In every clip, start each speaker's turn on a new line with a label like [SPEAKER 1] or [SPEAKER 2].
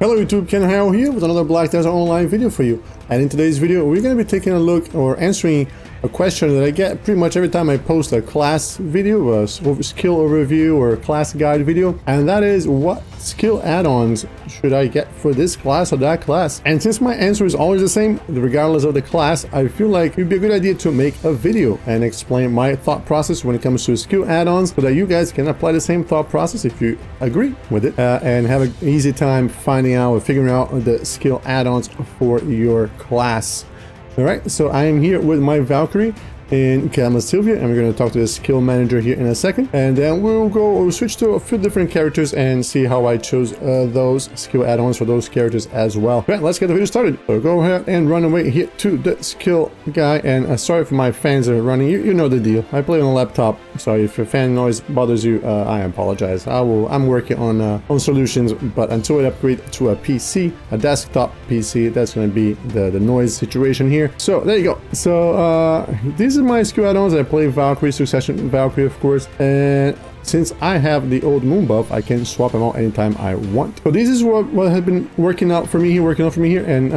[SPEAKER 1] Hello YouTube, Ken Hao here with another Black Desert Online video for you. And in today's video, we're going to be taking a look or answering a question that I get pretty much every time I post a class video, a skill overview or class guide video. And that is, what skill add-ons should I get for this class or that class? And since my answer is always the same, regardless of the class, I feel like it'd be a good idea to make a video and explain my thought process when it comes to skill add-ons so that you guys can apply the same thought process if you agree with it and have an easy time finding out or figuring out the skill add-ons for your class. All right, so I am here with my Valkyrie in Sylvia, and we're going to talk to the skill manager here in a second, and then we'll switch to a few different characters and see how I chose those skill add-ons for those characters as well. Right, let's get the video started. So go ahead and run away here to the skill guy, and sorry for my fans that are running. You know the deal. I play on a laptop, so if your fan noise bothers you, I apologize. I'm working on solutions, but until I upgrade to a PC, a desktop PC, that's going to be the noise situation here. So there you go. So these are my skill add-ons. I play Valkyrie, Succession Valkyrie, of course, and since I have the old moon buff, I can swap them out anytime I want. So this is what has been working out for me here, and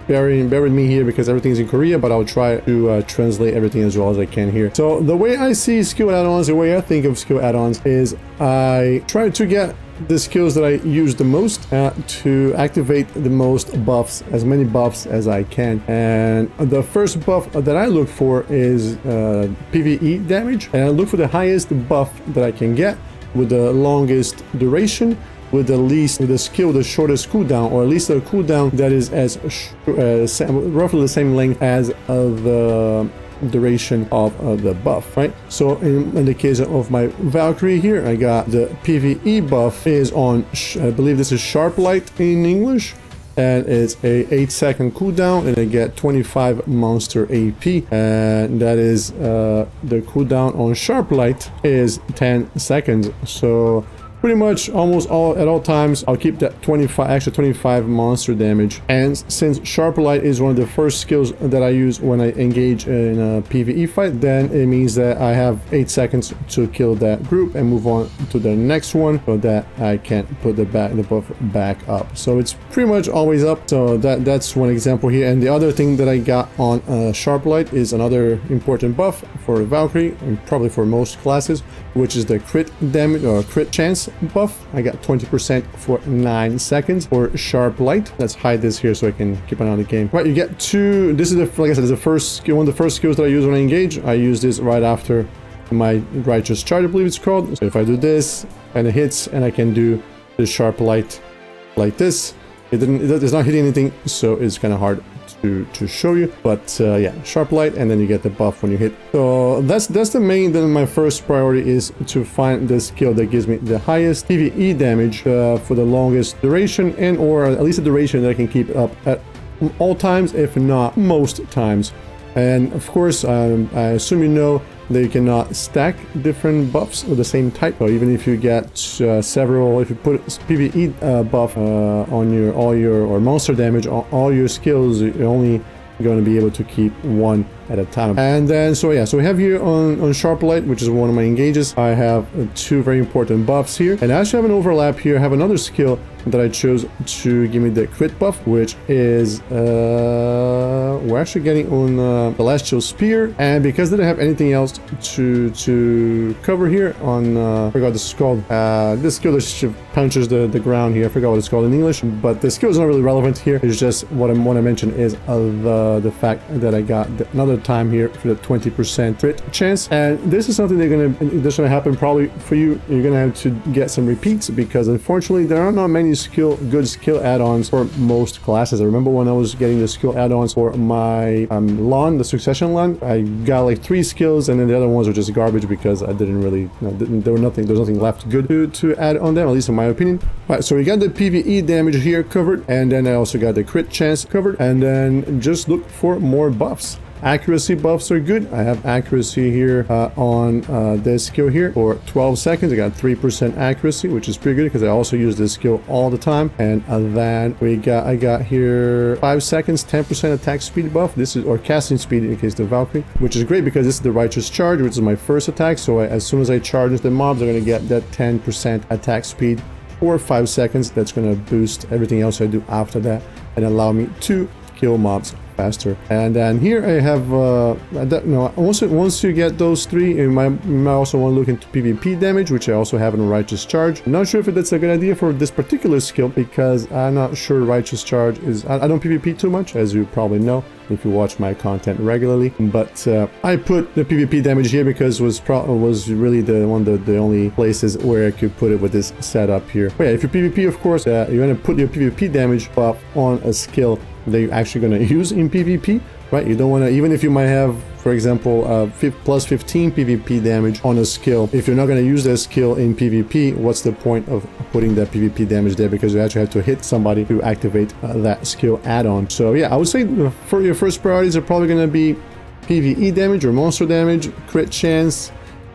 [SPEAKER 1] bear with me here because everything's in Korea, but I'll try to translate everything as well as I can here. So the way I see skill add-ons, the way I think of skill add-ons is I try to get the skills that I use the most to activate the most buffs, as many buffs as I can. And the first buff that I look for is PVE damage, and I look for the highest buff that I can get with the longest duration, with the skill, the shortest cooldown, or at least a cooldown that is as roughly the same length as the duration of the buff, right? So in the case of my Valkyrie here, I got the PVE buff is on, I believe this is Sharp Light in English, and it's a 8-second cooldown, and I get 25 monster AP, and that is the cooldown on Sharp Light is 10 seconds. So pretty much almost at all times I'll keep that 25 monster damage. And since Sharp Light is one of the first skills that I use when I engage in a PvE fight, then it means that I have 8 seconds to kill that group and move on to the next one, so that I can put the buff back up. So it's pretty much always up. So that's one example here. And the other thing that I got on Sharp Light is another important buff for Valkyrie, and probably for most classes, which is the crit damage or crit chance buff. I got 20% for 9 seconds for Sharp Light. Let's hide this here so I can keep an eye on the game. Right, you get two. This is like I said, is the first skill, one of the first skills that I use when I engage. I use this right after my Righteous Charge, I believe it's called. So if I do this and it hits, and I can do the Sharp Light like this, it's not hitting anything, so it's kind of hard to show you, but yeah, Sharp Light, and then you get the buff when you hit. So that's the main. Then my first priority is to find the skill that gives me the highest PVE damage for the longest duration, and or at least a duration that I can keep up at all times, if not most times. And of course, I assume you know that you cannot stack different buffs of the same type. So even if you get several, if you put PVE buff on all your monster damage, all your skills, you're only going to be able to keep one at a time. And then so yeah, so we have here on Sharp Light, which is one of my engages, I have two very important buffs here, and I actually have an overlap here. I have another skill that I chose to give me the crit buff, which is we're actually getting on Celestial Spear, and because I didn't have anything else to cover here on I forgot this is called this skill that punches the ground here. I forgot what it's called in English, but the skill is not really relevant here. It's just what I want to mention is the fact that I got another time here for the 20% crit chance, and this is something that's gonna happen probably for you. You're gonna have to get some repeats, because unfortunately there are not many good skill add-ons for most classes. I remember when I was getting the skill add-ons for my LAN, the Succession LAN, I got like 3 skills, and then the other ones were just garbage because I didn't really, there was nothing left good to add on them, at least in my opinion. All right, so we got the PVE damage here covered, and then I also got the crit chance covered, and then just look for more buffs. Accuracy buffs are good. I have accuracy here on this skill here for 12 seconds. I got 3% accuracy, which is pretty good because I also use this skill all the time. And then I got here 5 seconds, 10% attack speed buff. This is, or casting speed in case the Valkyrie, which is great because this is the Righteous Charge, which is my first attack. So as soon as I charge the mobs, I'm going to get that 10% attack speed or 5 seconds. That's going to boost everything else I do after that and allow me to kill mobs faster. And then here I have once you get those three, you might also want to look into PvP damage, which I also have in Righteous Charge. I'm not sure if that's a good idea for this particular skill, because I'm not sure Righteous Charge is... I don't PvP too much, as you probably know if you watch my content regularly, but I put the PvP damage here because was really the only places where I could put it with this setup here. But yeah, if you PvP, of course, you're going to put your PvP damage buff on a skill that you're actually going to use in PvP, right? You don't want to, even if you might have, for example, plus 15 PvP damage on a skill, if you're not going to use that skill in PvP, what's the point of putting that PvP damage there? Because you actually have to hit somebody to activate that skill add-on. So yeah, I would say for your first priorities are probably going to be PvE damage or monster damage, crit chance,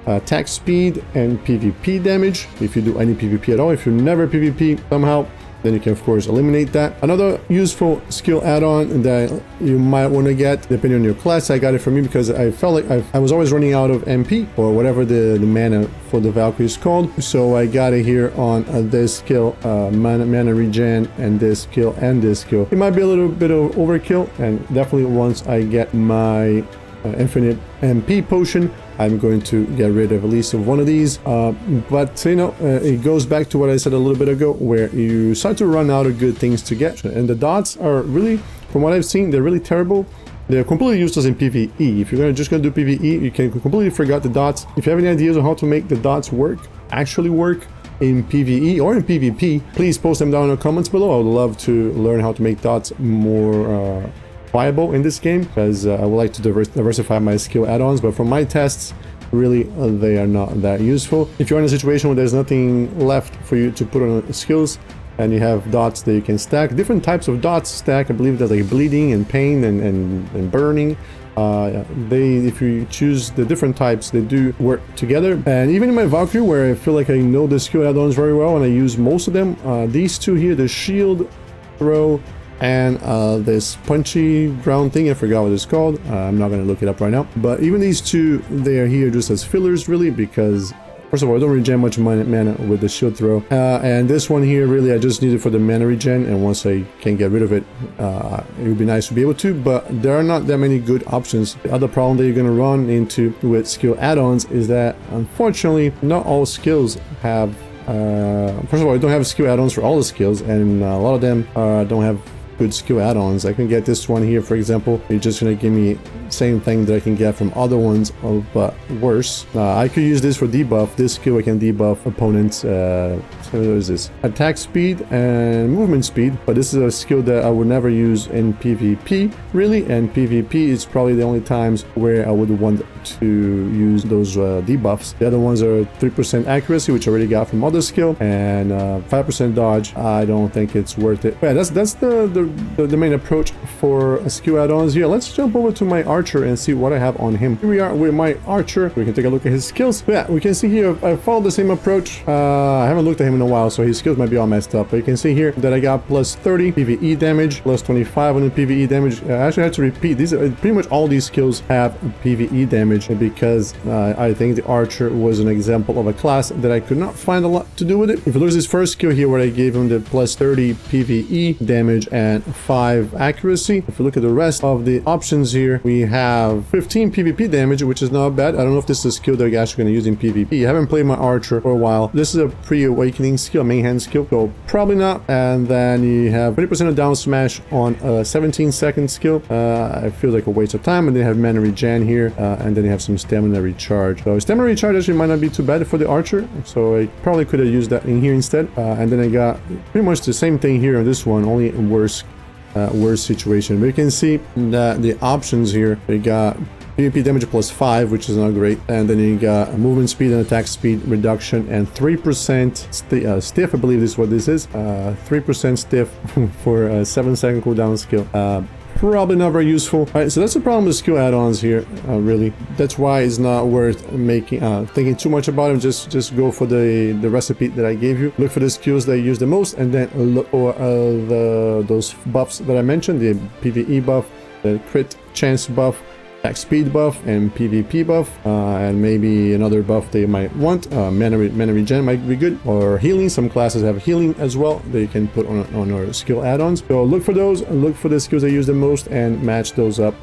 [SPEAKER 1] attack speed, and PvP damage. If you do any PvP at all, if you never PvP somehow, then you can of course eliminate that. Another useful skill add-on that you might want to get, depending on your class, I got it from me because I felt like I was always running out of MP, or whatever the mana for the Valkyrie is called. So I got it here on this skill, mana regen, and this skill and this skill. It might be a little bit of overkill, and definitely once I get my infinite MP potion, I'm going to get rid of at least one of these, but you know, it goes back to what I said a little bit ago, where you start to run out of good things to get, and the dots are really, from what I've seen, they're really terrible. They're completely useless in PvE. If you're just gonna do PvE, you can completely forget the dots. If you have any ideas on how to make the dots actually work in PvE or in PvP, please post them down in the comments below. I would love to learn how to make dots more viable in this game, because I would like to diversify my skill add-ons, but from my tests, really they are not that useful. If you're in a situation where there's nothing left for you to put on skills, and you have dots that you can stack, different types of dots stack. I believe there's like bleeding and pain and burning. If you choose the different types, they do work together. And even in my Valkyrie, where I feel like I know the skill add-ons very well and I use most of them, these two here, the shield, throw, and this punchy ground thing, I forgot what it's called. I'm not going to look it up right now, but even these two, they are here just as fillers, really, because first of all, I don't regen much mana with the shield throw, and this one here, really, I just need it for the mana regen, and once I can get rid of it, it would be nice to be able to, but there are not that many good options. The other problem that you're going to run into with skill add-ons is that, unfortunately, not all skills have, first of all, I don't have skill add-ons for all the skills, and a lot of them don't have good skill add-ons. I can get this one here, for example. It's just gonna give me same thing that I can get from other ones, but worse. I could use this for debuff. This skill I can debuff opponents. What is this? Attack speed and movement speed, but this is a skill that I would never use in PvP, really, and PvP is probably the only times where I would want to use those debuffs. The other ones are 3% accuracy, which I already got from other skill, and 5% dodge. I don't think it's worth it. But yeah, that's the main approach for skill add-ons here. Let's jump over to my archer and see what I have on him. Here we are with my archer. We can take a look at his skills. But yeah, we can see here I followed the same approach. I haven't looked at him in a while, so his skills might be all messed up, but you can see here that I got plus 30 PvE damage, plus 25 on the PvE damage. I actually had to repeat these. Pretty much all these skills have PvE damage, because I think the archer was an example of a class that I could not find a lot to do with it. If you look at this first skill here, where I gave him the plus 30 PvE damage and 5 accuracy, if you look at the rest of the options here, we have 15 PvP damage, which is not bad. I don't know if this is a skill that you're actually going to use in PvP. I haven't played my archer for a while. This is a pre-awakening skill, main hand skill, so probably not. And then you have 20% of down smash on a 17-second skill. I feel like a waste of time. And then you have mana regen here, and then you have some stamina recharge. So stamina recharge actually might not be too bad for the archer, so I probably could have used that in here instead. And then I got pretty much the same thing here on this one, only worse situation. But you can see that the options here, we got PvP damage plus 5, which is not great, and then you got movement speed and attack speed reduction, and 3% stiff, I believe this is what this is, 3% stiff for a 7-second cooldown skill. Probably not very useful. All right, so that's the problem with skill add-ons here, really. That's why it's not worth making thinking too much about them. Just go for the recipe that I gave you. Look for the skills that you use the most, and then look for those buffs that I mentioned, the PvE buff, the crit chance buff, attack speed buff and PvP buff, and maybe another buff they might want. Mana regen might be good, or healing. Some classes have healing as well that you can put on our skill add-ons. So look for those, look for the skills they use the most, and match those up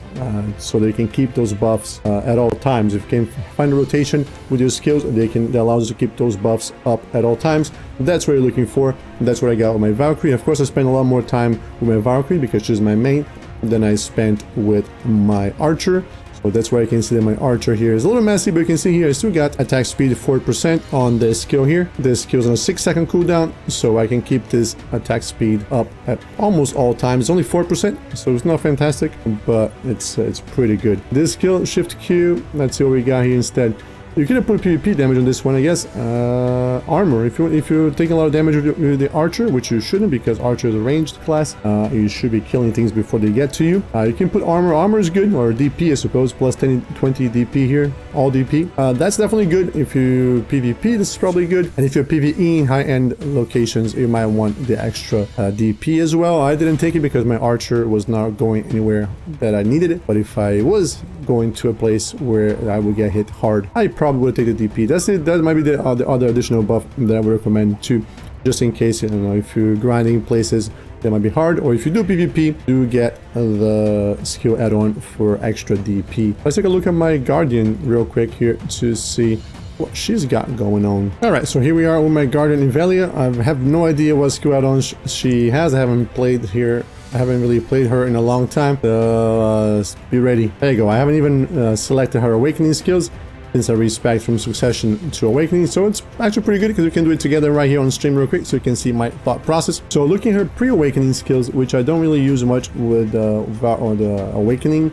[SPEAKER 1] so they can keep those buffs at all times. If you can find a rotation with your skills, that allows you to keep those buffs up at all times. That's what you're looking for. That's what I got with my Valkyrie. Of course, I spent a lot more time with my Valkyrie because she's my main than I spent with my archer. So that's where I can see that my archer here is a little messy, but you can see here I still got attack speed 4% on this skill here. This skill is on a 6-second cooldown, so I can keep this attack speed up at almost all times. It's only 4%, so it's not fantastic, but it's pretty good. This skill, Shift Q, let's see what we got here instead. You could have put PvP damage on this one, I guess. Armor. If you're taking a lot of damage with the archer, which you shouldn't because archer is a ranged class, you should be killing things before they get to you. You can put armor. Armor is good, or DP, I suppose. Plus 10, 20 DP here, all DP. That's definitely good. If you PvP, this is probably good. And if you're PvE in high-end locations, you might want the extra DP as well. I didn't take it because my archer was not going anywhere that I needed it. But if I was going to a place where I would get hit hard, I probably would take the DP. That's it. That might be the other additional buff that I would recommend too, just in case, you know, if you're grinding places that might be hard, or if you do PvP, do get the skill add-on for extra DP. Let's take a look at my Guardian real quick here to see what she's got going on. All right, so here we are with my Guardian Invelia. I have no idea what skill add-ons she has. I haven't played here. I haven't really played her in a long time. Be ready. There you go. I haven't even selected her awakening skills since I respec from Succession to Awakening. So it's actually pretty good because we can do it together right here on stream real quick so you can see my thought process. So looking at her pre-awakening skills, which I don't really use much with the Awakening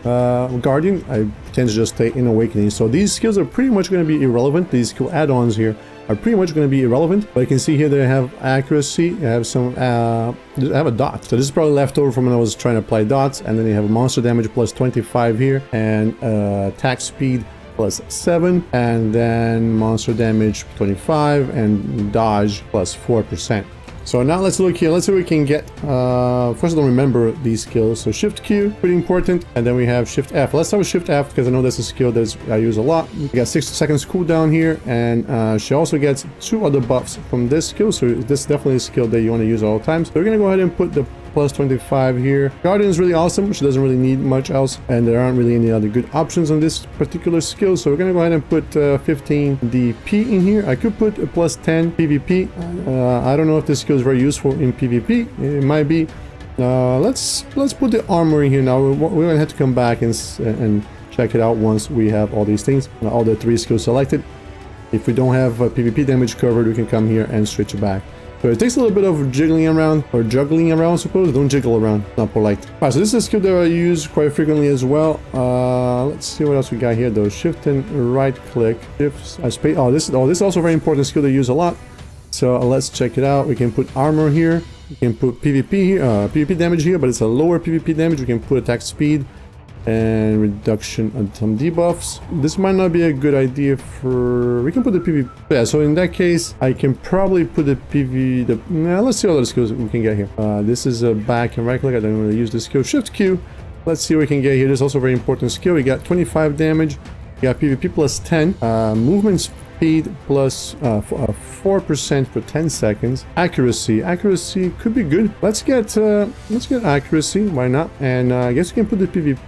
[SPEAKER 1] Guardian, I tend to just stay in Awakening. So these skills are pretty much going to be irrelevant. These skill add-ons here are pretty much going to be irrelevant, but you can see here they have accuracy, I have some I have a dot, so this is probably left over from when I was trying to apply dots. And then you have monster damage plus 25 here, and attack speed plus 7, and then monster damage 25, and dodge plus 4%. So now let's look here. Let's see what we can get. First, I don't remember these skills. So Shift Q, pretty important. And then we have Shift F. Let's start with Shift F because I know that's a skill that I use a lot. We got 60 seconds cooldown here. And she also gets 2 other buffs from this skill. So this is definitely a skill that you want to use all the time. So we're going to go ahead and put the plus 25 here. Guardian is really awesome. She doesn't really need much else. And there aren't really any other good options on this particular skill. So we're going to go ahead and put 15 DP in here. I could put a plus 10 PvP. I don't know if this skill is very useful in PvP. It might be. Let's put the armor in here now. We're going to have to come back and check it out once we have all these things, all the 3 skills selected. If we don't have PvP damage covered, we can come here and switch it back. So it takes a little bit of juggling around, I suppose. Don't jiggle around, not polite. Alright, so this is a skill that I use quite frequently as well. Let's see what else we got here though. Shift and right click. Shift, space. Oh, this is also a very important skill to use a lot. So let's check it out. We can put armor here. We can put PvP here, PvP damage here, but it's a lower PvP damage. We can put attack speed and reduction on some debuffs. This might not be a good idea for... We can put the PvP... Yeah, so in that case, I can probably put the PvP... let's see what other skills we can get here. This is a back and right click. I don't really use this skill. Shift Q. Let's see what we can get here. This is also a very important skill. We got 25 damage. We got PvP plus 10. Movement speed plus 4% for 10 seconds. Accuracy. Accuracy could be good. Let's get accuracy. Why not? And I guess we can put the PvP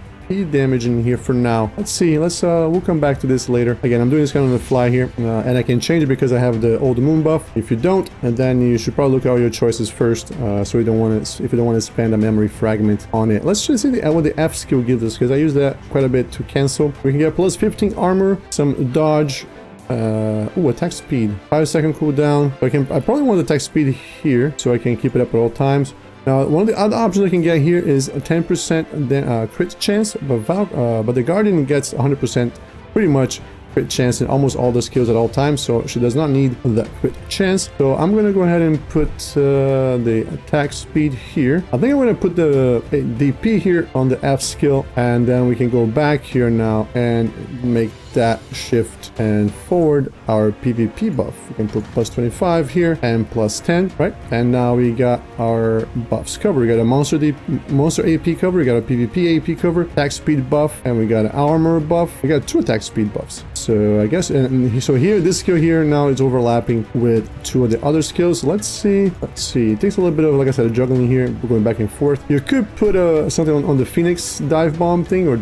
[SPEAKER 1] damage in here for now. Let's see. We'll come back to this later. Again, I'm doing this kind of on the fly here, and I can change it because I have the old moon buff. If you don't, and then you should probably look at all your choices first, so you don't want to, if you don't want to spend a memory fragment on it. Let's just see what the F skill gives us, because I use that quite a bit to cancel. We can get plus 15 armor, some dodge, attack speed, 5-second cooldown. I probably want the attack speed here so I can keep it up at all times. Now, one of the other options I can get here is a 10% crit chance, but the Guardian gets 100% pretty much crit chance in almost all the skills at all times, so she does not need that crit chance. So I'm gonna go ahead and put the attack speed here. I think I'm gonna put the DP here on the F skill, and then we can go back here now and make that shift and forward our PvP buff. We can put plus 25 here and plus 10, right? And now we got our buffs covered. We got a monster AP cover, we got a PvP AP cover, attack speed buff, and we got an armor buff. We got 2 attack speed buffs. So I guess, and so here, this skill here now is overlapping with 2 of the other skills. Let's see. It takes a little bit of, like I said, juggling here. We're going back and forth. You could put something on the Phoenix dive bomb thing, or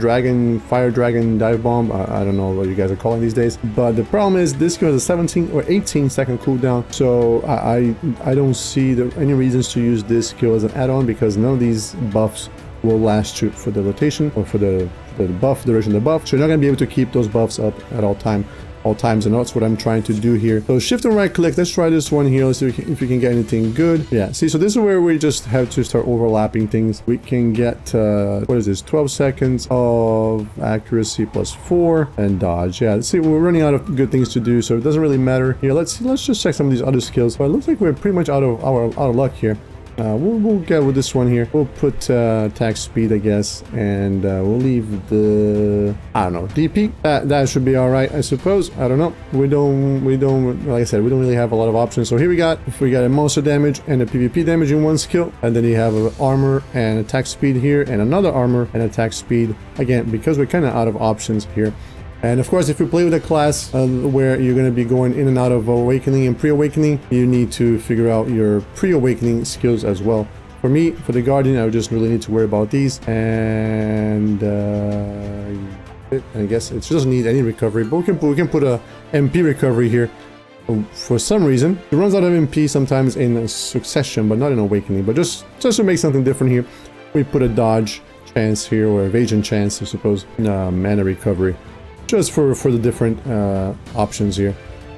[SPEAKER 1] fire dragon dive bomb. I don't know what you guys are calling these days, but the problem is this skill has a 17 or 18 second cooldown, so I don't see any reasons to use this skill as an add-on, because none of these buffs will last you for the rotation or for the buff duration of the buff, so you're not going to be able to keep those buffs up at all times, and that's what I'm trying to do here. So shift and right click, let's try this one here. Let's see if we can get anything good. Yeah, see, so this is where we just have to start overlapping things. We can get what is this, 12 seconds of accuracy plus 4 and dodge. Yeah, see, we're running out of good things to do, so it doesn't really matter here. Let's just check some of these other skills. But it looks like we're pretty much out of luck here. We'll get with this one here. We'll put attack speed, I guess, and we'll leave the, I don't know, DP. That should be all right, I suppose. I don't know. We don't, like I said, we don't really have a lot of options. So here we got a monster damage and a PvP damage in one skill, and then you have armor and attack speed here, and another armor and attack speed again, because we're kind of out of options here. And of course, if you play with a class where you're going to be going in and out of awakening and pre-awakening, you need to figure out your pre-awakening skills as well. For me, for the Guardian, I just really need to worry about these. And I guess it doesn't need any recovery, but we can put a MP recovery here. For some reason, it runs out of MP sometimes in succession, but not in awakening. But just to make something different here, we put a dodge chance here, or evasion chance, I suppose, mana recovery. Just for the different options here.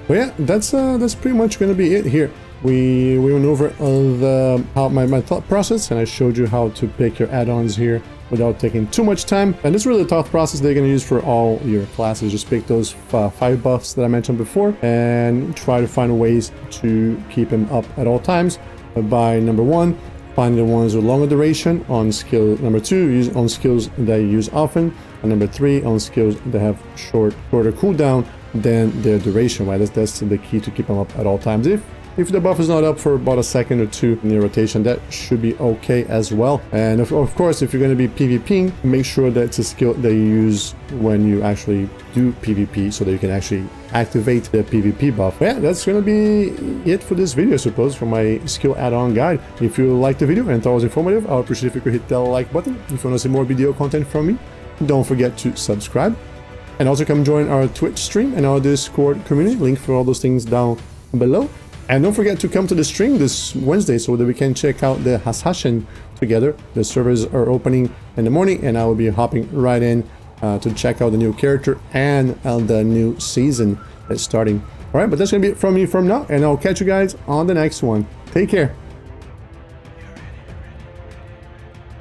[SPEAKER 1] But yeah, that's pretty much going to be it here. We went over my thought process, and I showed you how to pick your add-ons here without taking too much time. And this is really the thought process they're going to use for all your classes. Just pick those 5 buffs that I mentioned before and try to find ways to keep them up at all times. By number 1, find the ones with longer duration on skill. Number 2, use on skills that you use often. And number 3, on skills that have shorter cooldown than their duration, right? That's the key to keep them up at all times. If the buff is not up for about a second or 2 in your rotation, that should be okay as well. And of course, if you're going to be PvPing, make sure that it's a skill that you use when you actually do PvP, so that you can actually activate the PvP buff. Yeah, that's going to be it for this video, I suppose, for my skill add-on guide. If you liked the video and thought it was informative, I would appreciate if you could hit that like button. If you want to see more video content from me, don't forget to subscribe, and also come join our Twitch stream and our Discord community. Link for all those things down below. And don't forget to come to the stream this Wednesday so that we can check out the Hasashin together. The servers are opening in the morning, and I will be hopping right in to check out the new character and the new season that's starting. All right, but that's gonna be it from me from now, and I'll catch you guys on the next one. Take care.